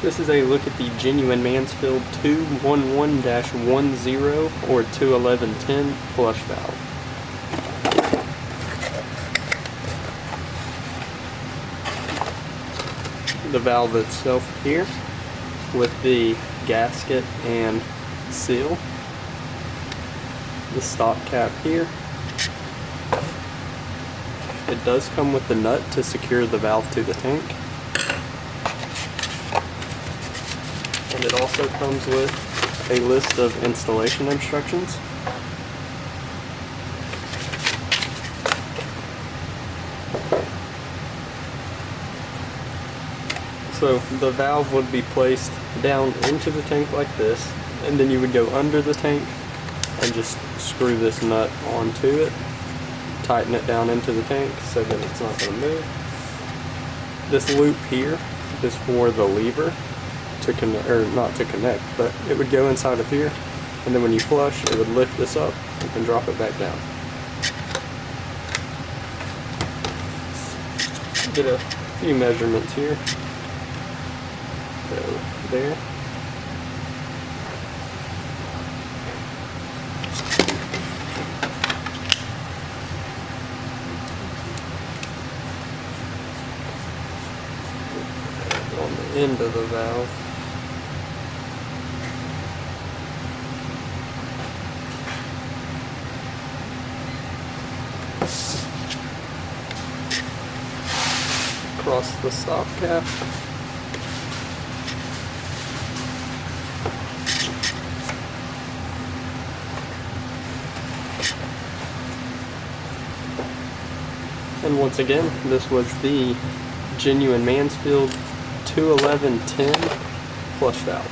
This is a look at the genuine Mansfield 211-10 or 21110 flush valve. The valve itself here with the gasket and seal. The stop cap here. It does come with the nut to secure the valve to the tank. And it also comes with a list of installation instructions. So the valve would be placed down into the tank like this, and then you would go under the tank and just screw this nut onto it, tighten it down into the tank so that it's not going to move. This loop here is for the lever to connect, or not to connect, but it would go inside of here, and then when you flush it would lift this up and drop it back down. Get a few measurements here. So there. On the end of the valve. Across the stop cap. And once again, this was the genuine Mansfield 21110 flush valve.